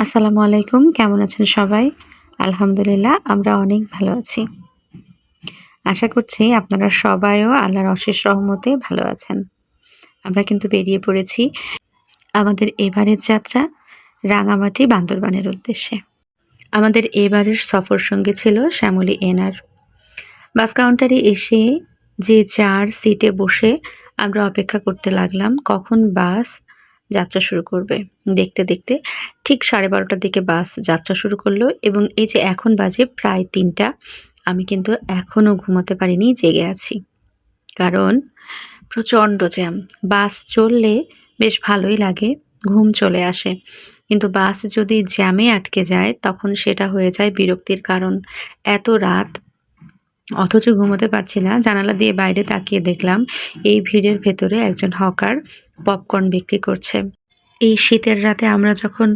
আসসালামু আলাইকুম। কেমন আছেন সবাই? আলহামদুলিল্লাহ আমরা অনেক ভালো আছি। আশা করছি আপনারা সবাইও আল্লাহর অশেষ রহমতে ভালো আছেন। আমরা কিন্তু বেরিয়ে পড়েছি আমাদের এবারের যাত্রা রাঙামাটি বান্দরবানের উদ্দেশ্যে। আমাদের এবারের সফর সঙ্গী ছিল শ্যামলী এনার। বাস কাউন্টারে এসে যে যার সিটে বসে আমরা অপেক্ষা করতে লাগলাম কখন বাস যাত্রা শুরু করবে। দেখতে, দেখতে ঠিক 12:30টার দিকে বাস যাত্রা শুরু করলো এবং এই যে এখন বাজে প্রায় ৩টা আমি কিন্তু এখনো ঘুমাতে পারিনি, জেগে আছি। কারণ প্রচণ্ড জ্যাম। বাস চললে বেশ ভালোই লাগে, ঘুম চলে আসে। কিন্তু বাস যদি জ্যামে আটকে যায় তখন সেটা হয়ে যায় বিরক্তির কারণ। এত রাত অথচ ঘুমোতে পারছি না। জানালা দিয়ে বাইরে তাকিয়ে দেখলাম এই ভিড়ের ভেতরে একজন হকার পপকর্ন বিক্রি করছে। এই শীতের রাতে আমরা যখন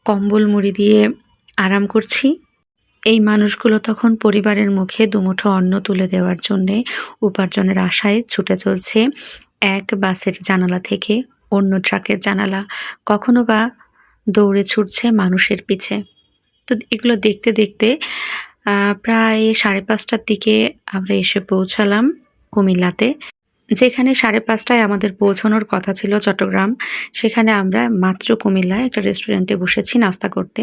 কম্বল মুড়ি দিয়ে আরাম করছি, এই মানুষগুলো তখন পরিবারের মুখে দুমুঠো অন্ন তুলে দেওয়ার জন্যে উপার্জনের আশায় ছুটে চলছে এক বাসের জানালা থেকে অন্য ট্রাকের জানালা, কখনো বা দৌড়ে ছুটছে মানুষের পিছে। তো এগুলো দেখতে, দেখতে প্রায় 5:30টার দিকে আমরা এসে পৌঁছালাম কুমিল্লাতে। যেখানে 5:30টায় আমাদের পৌঁছানোর কথা ছিল চট্টগ্রাম, সেখানে আমরা মাত্র কুমিল্লায় একটা রেস্টুরেন্টে বসেছি নাস্তা করতে।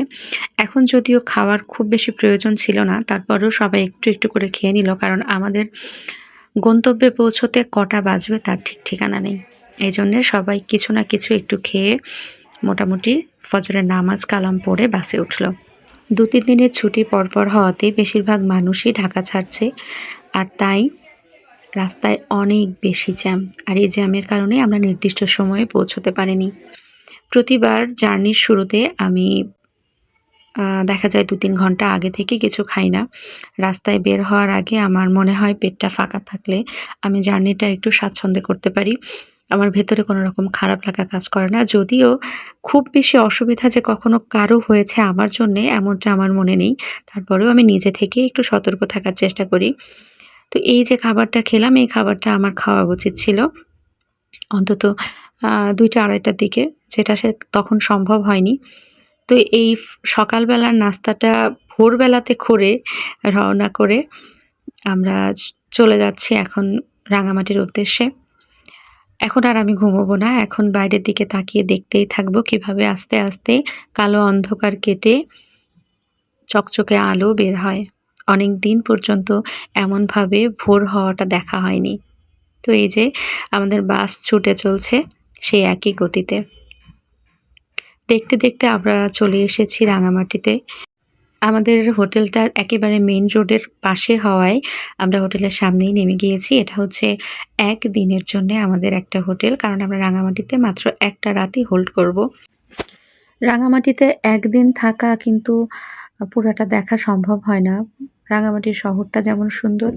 এখন যদিও খাওয়ার খুব বেশি প্রয়োজন ছিল না, তারপরেও সবাই একটু, একটু করে খেয়ে নিল। কারণ আমাদের গন্তব্যে পৌঁছতে কটা বাজবে তার ঠিক ঠিকানা নেই। এইজন্যে সবাই কিছু না কিছু একটু খেয়ে মোটামুটি ফজরের নামাজ কালাম পড়ে বাসে উঠল। ২-৩ দিনের ছুটি পরপর হওয়াতে বেশিরভাগ মানুষই ঢাকা ছাড়ছে। আর তাই রাস্তায় অনেক বেশি জ্যাম। আর এই জ্যামের কারণে আমরা নির্দিষ্ট সময়ে পৌঁছতে পারিনি। প্রতিবার জার্নির শুরুতে আমি দেখা যায় ২-৩ ঘন্টা আগে থেকে কিছু খাই না। রাস্তায় বের হওয়ার আগে আমার মনে হয় পেটটা ফাঁকা থাকলে আমি জার্নিটা একটু স্বাচ্ছন্দ্যে করতে পারি। আমার ভেতরে কোনো রকম খারাপ লাগা কাজ করে না। যদিও খুব বেশি অসুবিধা যে কখনো কারো হয়েছে আমার জন্যে এমনটা আমার মনে নেই। তারপরেও আমি নিজে থেকেই একটু সতর্ক থাকার চেষ্টা করি। তো এই যে খাবারটা খেলাম, এই খাবারটা আমার খাওয়া উচিত ছিল অন্তত ২টা-২:৩০টার দিকে, যেটা তখন সম্ভব হয়নি। তো এই সকালবেলার নাস্তাটা ভোরবেলাতে করে রওনা করে আমরা চলে যাচ্ছি এখন রাঙামাটির উদ্দেশ্যে। এখন আর আমি ঘুমোবো না। এখন বাইরের দিকে তাকিয়ে দেখতেই থাকবো কিভাবে আস্তে, আস্তে কালো অন্ধকার কেটে চকচকে আলো বের হয়। অনেকদিন পর্যন্ত এমনভাবে ভোর হওয়াটা দেখা হয়নি। তো এই যে আমাদের বাস ছুটে চলছে সেই একই গতিতে। দেখতে, দেখতে আমরা চলে এসেছি রাঙামাটিতে। আমাদের হোটেলটা একেবারে মেইন রোডের পাশে হওয়ায় আমরা হোটেলের সামনেই নেমে গিয়েছি। এটা হচ্ছে ১ দিনের জন্যে আমাদের একটা হোটেল। কারণ আমরা রাঙামাটিতে মাত্র একটা রাতই হোল্ড করব। রাঙামাটিতে ১ দিন থাকা কিন্তু পুরাটা দেখা সম্ভব হয় না। রাঙামাটির শহরটা যেমন সুন্দর,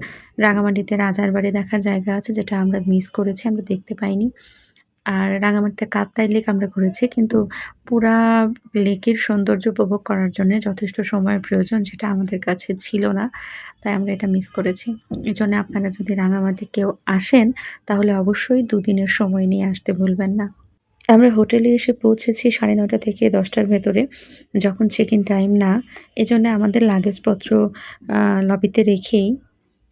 রাঙামাটিতে রাজার বাড়ি দেখার জায়গা আছে যেটা আমরা মিস করেছি, আমরা দেখতে পাইনি। আর রাঙামাটিতে কাপ্তাই লেক আমরা ঘুরেছি। কিন্তু পুরা লেকের সৌন্দর্য উপভোগ করার জন্যে যথেষ্ট সময়ের প্রয়োজন, যেটা আমাদের কাছে ছিল না। তাই আমরা এটা মিস করেছি। এজন্য আপনারা যদি রাঙামাটি কেউ আসেন তাহলে অবশ্যই ২ দিনের সময় নিয়ে আসতে ভুলবেন না। আমরা হোটেলে এসে পৌঁছেছি ৯:৩০ থেকে ১০টার ভেতরে, যখন চেক ইন টাইম না। এজন্য আমাদের লাগেজপত্র লবিতে রেখেই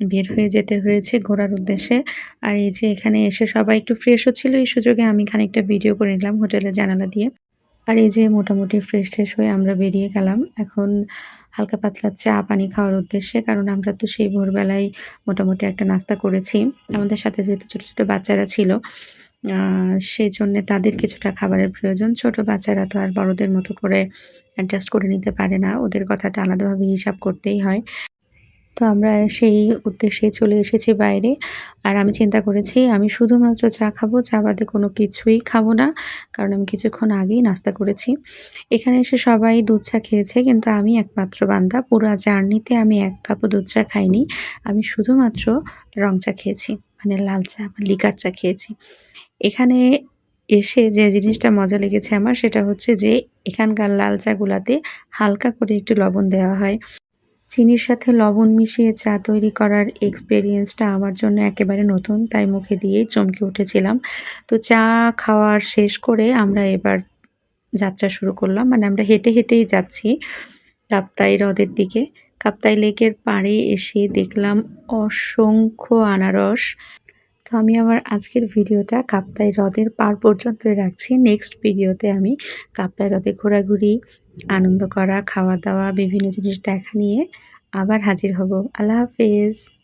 বের হয়ে যেতে হয়েছে ঘোরার উদ্দেশ্যে। আর এই যে এখানে এসে সবাই একটু ফ্রেশ হচ্ছিল, এই সুযোগে আমি খানিকটা ভিডিও করে নিলাম হোটেলের জানালা দিয়ে। আর এই যে মোটামুটি ফ্রেশ-ট্রেশ হয়ে আমরা বেরিয়ে গেলাম। এখন হালকা পাতলা চা পানি খাওয়ার উদ্দেশ্যে। কারণ আমরা তো সেই ভোরবেলায় মোটামুটি একটা নাস্তা করেছি। আমাদের সাথে যেহেতু ছোট, ছোট বাচ্চারা ছিল, সেজন্যে তাদের কিছুটা খাবারের প্রয়োজন। ছোট বাচ্চারা তো আর বড়দের মতো করে অ্যাডজাস্ট করে নিতে পারে না। ওদের কথাটা আলাদাভাবে হিসাব করতেই হয়। তো আমরা সেই উদ্দেশ্যেই চলে এসেছি বাইরে। আর আমি চিন্তা করেছি আমি শুধুমাত্র চা খাবো, চা বাদে কোনো কিছুই খাবো না। কারণ আমি কিছুক্ষণ আগেই নাস্তা করেছি। এখানে এসে সবাই দুধ চা খেয়েছে কিন্তু আমি একমাত্র বান্দা। পুরা জার্নিতে আমি ১ কাপও দুধ চা খাইনি। আমি শুধুমাত্র রং চা খেয়েছি। মানে লাল চা বা লিকার চা খেয়েছি। এখানে এসে যে জিনিসটা মজা লেগেছে আমার সেটা হচ্ছে যে এখানকার লাল চাগুলাতে হালকা করে একটু লবণ দেওয়া হয়। চিনির সাথে লবণ মিশিয়ে চা তৈরি করার এক্সপেরিয়েন্সটা আমার জন্য একেবারে নতুন। তাই মুখে দিয়েই চমকে উঠেছিলাম। তো চা খাওয়ার শেষ করে আমরা এবার যাত্রা শুরু করলাম। মানে আমরা হেঁটে, হেঁটেই যাচ্ছি কাপ্তাই হ্রদের দিকে। কাপ্তাই লেকের পাড়ে এসে দেখলাম অসংখ্য আনারস। তো আমি আমার আজকের ভিডিওটা কাপ্তাই হ্রদের পাড় পর্যন্তই রাখছি। নেক্সট ভিডিওতে আমি কাপ্তাই হ্রদে ঘোরাঘুরি, আনন্দ করা, খাওয়া-দাওয়া, বিভিন্ন জিনিস দেখা নিয়ে আবার হাজির হব। আল্লাহ হাফেজ।